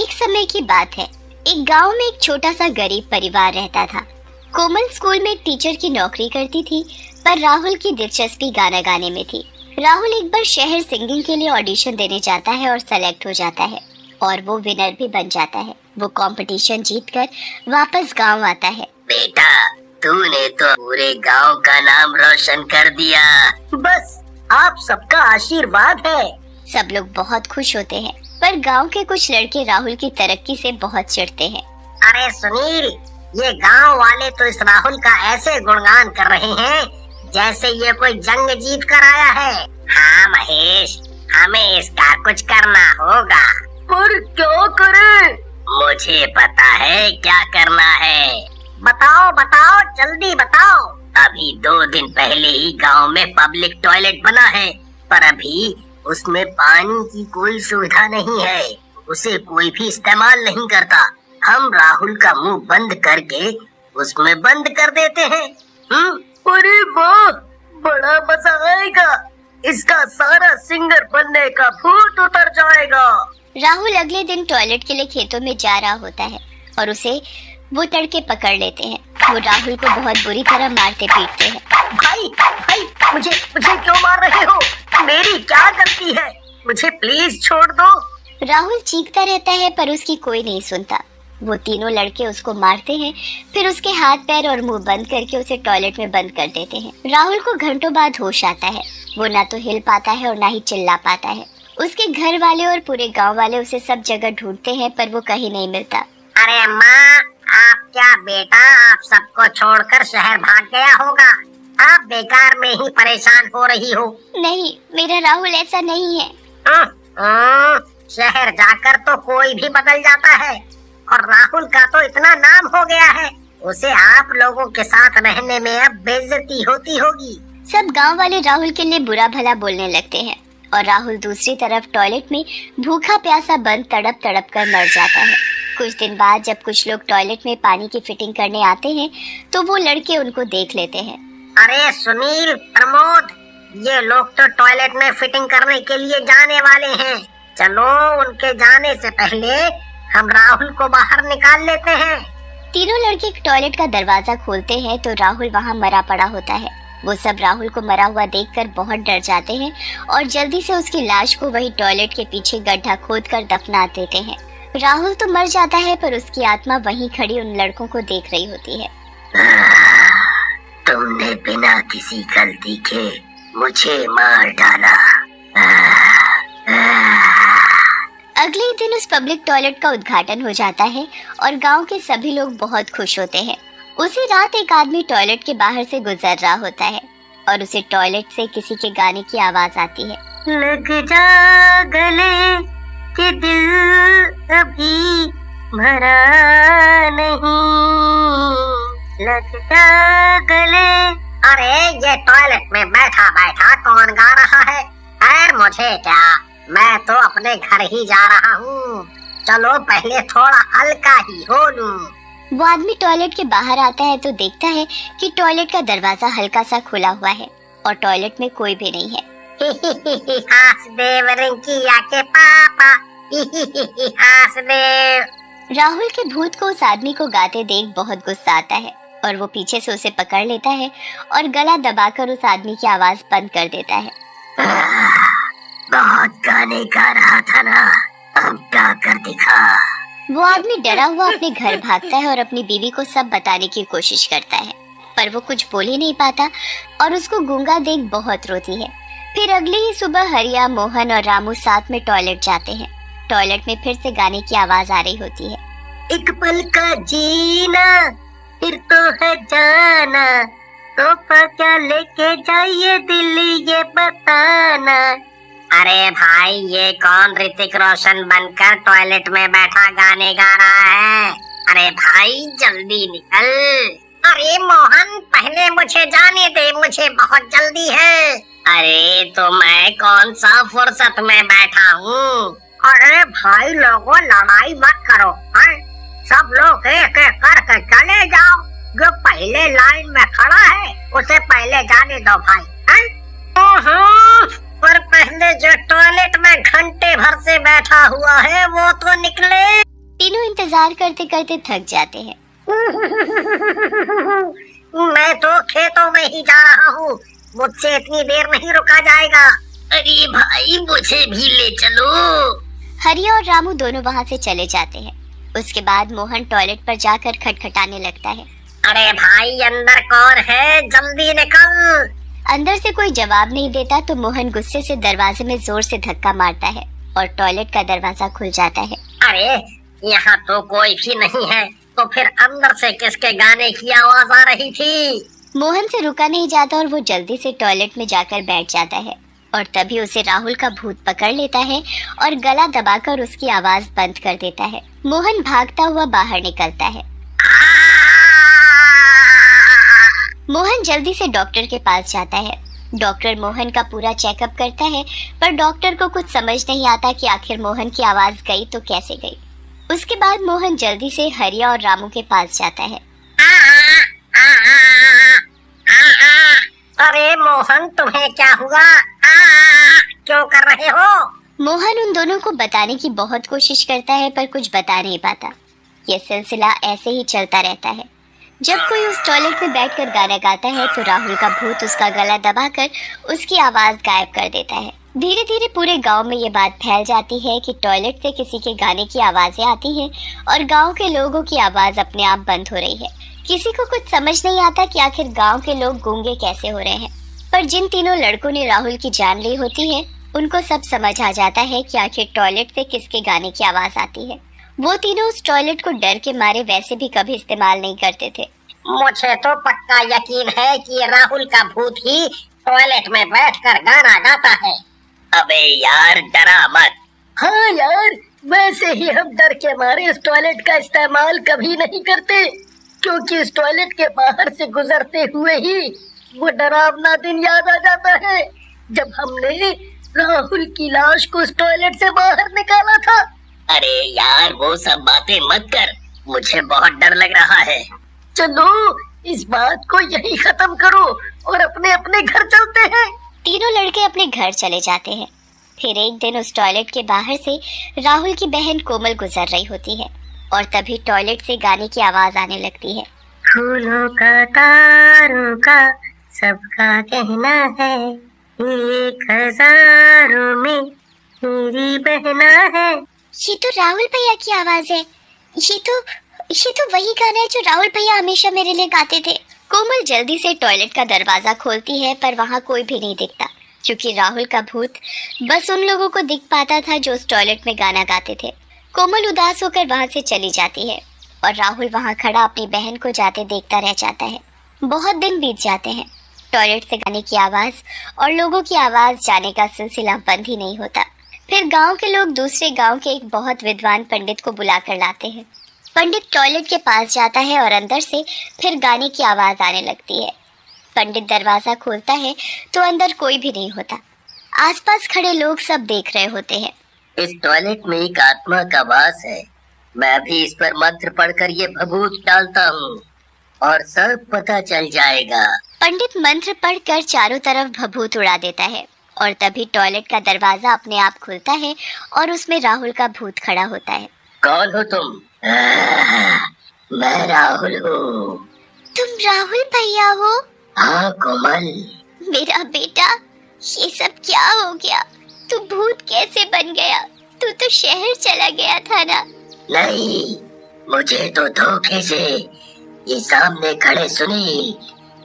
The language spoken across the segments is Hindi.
एक समय की बात है। एक गांव में एक छोटा सा गरीब परिवार रहता था। कोमल स्कूल में एक टीचर की नौकरी करती थी, पर राहुल की दिलचस्पी गाना गाने में थी। राहुल एक बार शहर सिंगिंग के लिए ऑडिशन देने जाता है और सेलेक्ट हो जाता है और वो विनर भी बन जाता है। वो कंपटीशन जीतकर वापस गांव आता है। बेटा, तूने तो पूरे गांव का नाम रोशन कर दिया। बस आप सबका आशीर्वाद है। सब लोग बहुत खुश होते हैं, पर गांव के कुछ लड़के राहुल की तरक्की से बहुत चिढ़ते हैं। अरे सुनील, ये गांव वाले तो इस राहुल का ऐसे गुणगान कर रहे हैं जैसे ये कोई जंग जीत कर आया है। हाँ महेश, हमें इसका कुछ करना होगा। पर क्या करें? मुझे पता है क्या करना है। बताओ बताओ, जल्दी बताओ। अभी 2 दिन पहले ही गांव में पब्लिक टॉयलेट बना है, पर अभी उसमें पानी की कोई सुविधा नहीं है। उसे कोई भी इस्तेमाल नहीं करता। हम राहुल का मुंह बंद करके उसमें बंद कर देते हैं। अरे वाह, बड़ा मजा आएगा। इसका सारा सिंगर बनने का भूत उतर जाएगा। राहुल अगले दिन टॉयलेट के लिए खेतों में जा रहा होता है और उसे वो तड़के पकड़ लेते हैं। वो राहुल को बहुत बुरी तरह मारते पीटते हैं। भाई भाई, मुझे क्यों मार रहे हो? मेरी क्या गलती है? मुझे प्लीज छोड़ दो। राहुल चीखता रहता है, पर उसकी कोई नहीं सुनता। वो तीनों लड़के उसको मारते हैं, फिर उसके हाथ पैर और मुंह बंद करके उसे टॉयलेट में बंद कर देते हैं। राहुल को घंटों बाद होश आता है। वो ना तो हिल पाता है और ना ही चिल्ला पाता है। उसके घर वाले और पूरे गांव वाले उसे सब जगह ढूंढते हैं, पर वो कहीं नहीं मिलता। अरे माँ, आप क्या बेटा आप सबको छोड़कर शहर भाग गया होगा? आप बेकार में ही परेशान हो रही हो। नहीं, मेरा राहुल ऐसा नहीं है। शहर जाकर तो कोई भी बदल जाता है, और राहुल का तो इतना नाम हो गया है, उसे आप लोगों के साथ रहने में अब बेइज्जती होती होगी। सब गांव वाले राहुल के लिए बुरा भला बोलने लगते हैं और राहुल दूसरी तरफ टॉयलेट में भूखा प्यासा बंद तड़प तड़प कर मर जाता है। कुछ दिन बाद जब कुछ लोग टॉयलेट में पानी की फिटिंग करने आते हैं, तो वो लड़के उनको देख लेते हैं। अरे सुनील, प्रमोद, ये लोग तो टॉयलेट में फिटिंग करने के लिए जाने वाले हैं। चलो, उनके जाने से पहले हम राहुल को बाहर निकाल लेते हैं। तीनों लड़के टॉयलेट का दरवाजा खोलते हैं तो राहुल वहाँ मरा पड़ा होता है। वो सब राहुल को मरा हुआ देखकर बहुत डर जाते हैं और जल्दी से उसकी लाश को वही टॉयलेट के पीछे गड्ढा खोदकर दफना देते हैं। राहुल तो मर जाता है, पर उसकी आत्मा वहीं खड़ी उन लड़कों को देख रही होती है। तुमने बिना किसी गलती के मुझे मार डाला। अगले ही दिन उस पब्लिक टॉयलेट का उद्घाटन हो जाता है और गांव के सभी लोग बहुत खुश होते हैं। उसी रात एक आदमी टॉयलेट के बाहर से गुजर रहा होता है और उसे टॉयलेट से किसी के गाने की आवाज आती है। लग जा गले कि दिल अभी भरा नहीं, लग जा गले। अरे ये टॉयलेट में बैठा बैठा कौन गा रहा है? खैर मुझे क्या, मैं तो अपने घर ही जा रहा हूँ। चलो पहले थोड़ा हल्का ही हो लूं। वो आदमी टॉयलेट के बाहर आता है तो देखता है कि टॉयलेट का दरवाजा हल्का सा खुला हुआ है और टॉयलेट में कोई भी नहीं है। हासदेव रिंकिया के पापा, हासदेव। राहुल के भूत को उस आदमी को गाते देख बहुत गुस्सा आता है और वो पीछे से उसे पकड़ लेता है और गला दबाकर उस आदमी की आवाज बंद कर देता है। बहुत गाने गा रहा था ना, अब गा कर दिखा। वो आदमी डरा हुआ अपने घर भागता है और अपनी बीवी को सब बताने की कोशिश करता है, पर वो कुछ बोल ही नहीं पाता और उसको गूंगा देख बहुत रोती है। फिर अगली ही सुबह हरिया, मोहन और रामू साथ में टॉयलेट जाते हैं। टॉयलेट में फिर से गाने की आवाज आ रही होती है। एक पल का जीना फिर तो है जाना, तो क्या लेके जाइए दिल ये बताना। अरे भाई, ये कौन ऋतिक रोशन बनकर टॉयलेट में बैठा गाने गा रहा है? अरे भाई जल्दी निकल। अरे मोहन, पहले मुझे जाने दे, मुझे बहुत जल्दी है। अरे तो मैं कौन सा फुर्सत में बैठा हूँ। अरे भाई लोगों, लड़ाई मत करो। सब लोग एक एक करके चले जाओ। जो पहले लाइन में खड़ा है उसे पहले जाने दो भाई। पर पहले जो टॉयलेट में घंटे भर से बैठा हुआ है वो तो निकले। इंतजार करते करते थक जाते हैं। मैं तो खेतों में ही जा रहा हूँ, मुझसे इतनी देर नहीं रुका जाएगा। अरे भाई मुझे भी ले चलो। हरिया और रामू दोनों वहाँ से चले जाते हैं। उसके बाद मोहन टॉयलेट पर जाकर खटखटाने लगता है। अरे भाई अंदर कौन है, जल्दी निकल। अंदर से कोई जवाब नहीं देता तो मोहन गुस्से से दरवाजे में जोर से धक्का मारता है और टॉयलेट का दरवाजा खुल जाता है। अरे यहाँ तो कोई भी नहीं है, तो फिर अंदर से किसके गाने की आवाज आ रही थी? मोहन से रुका नहीं जाता और वो जल्दी से टॉयलेट में जाकर बैठ जाता है और तभी उसे राहुल का भूत पकड़ लेता है और गला दबाकर उसकी आवाज बंद कर देता है। मोहन भागता हुआ बाहर निकलता है। मोहन जल्दी से डॉक्टर के पास जाता है। डॉक्टर मोहन का पूरा चेकअप करता है पर डॉक्टर को कुछ समझ नहीं आता कि आखिर मोहन की आवाज गई तो कैसे गई। उसके बाद मोहन जल्दी से हरिया और रामू के पास जाता है। अरे मोहन तुम्हें क्या हुआ? क्यों कर रहे हो? मोहन उन दोनों को बताने की बहुत कोशिश करता है पर कुछ बता नहीं पाता। यह सिलसिला ऐसे ही चलता रहता है। जब कोई उस टॉयलेट में बैठकर गाना गाता है तो राहुल का भूत उसका गला दबाकर उसकी आवाज गायब कर देता है। धीरे धीरे पूरे गांव में ये बात फैल जाती है कि टॉयलेट से किसी के गाने की आवाजें आती हैं और गांव के लोगों की आवाज अपने आप बंद हो रही है। किसी को कुछ समझ नहीं आता कि आखिर गांव के लोग गूंगे कैसे हो रहे हैं, पर जिन तीनों लड़कों ने राहुल की जान ली होती है उनको सब समझ आ जाता है कि आखिर टॉयलेट से किसके गाने की आवाज आती है। वो तीनों उस टॉयलेट को डर के मारे वैसे भी कभी इस्तेमाल नहीं करते थे। मुझे तो पक्का यकीन है कि राहुल का भूत ही टॉयलेट में बैठकर गाना गाता है। अबे यार डरा मत। हाँ यार, वैसे ही हम डर के मारे इस टॉयलेट का इस्तेमाल कभी नहीं करते, क्योंकि इस टॉयलेट के बाहर से गुजरते हुए ही वो डरावना दिन याद आ जाता है जब हमने राहुल की लाश को इस टॉयलेट से बाहर निकाला था। अरे यार वो सब बातें मत कर, मुझे बहुत डर लग रहा है। चलो इस बात को यही खत्म करो और अपने अपने घर चलते हैं। तीनों लड़के अपने घर चले जाते हैं। फिर एक दिन उस टॉयलेट के बाहर से राहुल की बहन कोमल गुजर रही होती है और तभी टॉयलेट से गाने की आवाज आने लगती है। फूलों का तारों का सबका कहना है, 1000 में मेरी बहना है। ये तो राहुल भैया की आवाज है। ये तो वही गाना है जो राहुल भैया हमेशा मेरे लिए गाते थे। कोमल जल्दी से टॉयलेट का दरवाजा खोलती है पर वहाँ कोई भी नहीं दिखता, क्योंकि राहुल का भूत बस उन लोगों को दिख पाता था जो उस टॉयलेट में गाना गाते थे। कोमल उदास होकर वहाँ से चली जाती है और राहुल वहाँ खड़ा अपनी बहन को जाते देखता रह जाता है। बहुत दिन बीत जाते हैं। टॉयलेट से गाने की आवाज और लोगों की आवाज जाने का सिलसिला बंद ही नहीं होता। फिर गांव के लोग दूसरे गांव के एक बहुत विद्वान पंडित को बुलाकर लाते हैं। पंडित टॉयलेट के पास जाता है और अंदर से फिर गाने की आवाज आने लगती है। पंडित दरवाजा खोलता है तो अंदर कोई भी नहीं होता। आसपास खड़े लोग सब देख रहे होते हैं। इस टॉयलेट में एक आत्मा का वास है। मैं भी इस पर मंत्र पढ़कर ये भभूत डालता हूँ और सब पता चल जाएगा। पंडित मंत्र पढ़कर चारों तरफ भभूत उड़ा देता है और तभी टॉयलेट का दरवाजा अपने आप खुलता है और उसमें राहुल का भूत खड़ा होता है। कौन हो तुम? मैं राहुल हूँ। तुम राहुल भैया हो? हाँ कोमल। मेरा बेटा, ये सब क्या हो गया? तू भूत कैसे बन गया? तू तो शहर चला गया था ना? नहीं, मुझे तो धोखे से ये सामने खड़े सुनील,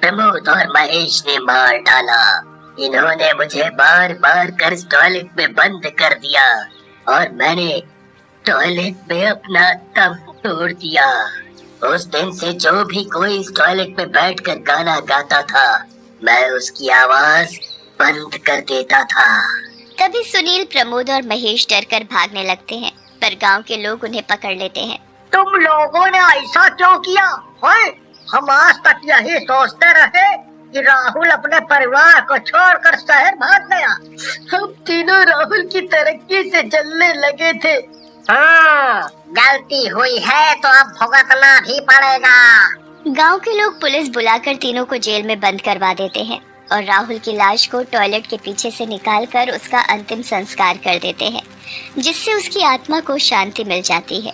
प्रमोद और महेश ने मार डाला। इन्होंने मुझे बार बार कर इस टॉयलेट में बंद कर दिया और मैंने टॉयलेट में अपना दम तोड़ दिया। उस दिन से जो भी कोई इस टॉयलेट में बैठकर गाना गाता था, मैं उसकी आवाज बंद कर देता था। तभी सुनील, प्रमोद और महेश डरकर भागने लगते हैं, पर गांव के लोग उन्हें पकड़ लेते हैं। तुम लोगों ने ऐसा क्यों किया? हम आज तक यही सोचते रहे कि राहुल अपने परिवार को छोड़कर शहर भाग गया। हम तीनों राहुल की तरक्की से जलने लगे थे। हाँ, गलती हुई है तो अब भुगतना भी पड़ेगा। गांव के लोग पुलिस बुलाकर तीनों को जेल में बंद करवा देते हैं और राहुल की लाश को टॉयलेट के पीछे से निकालकर उसका अंतिम संस्कार कर देते हैं, जिससे उसकी आत्मा को शांति मिल जाती है।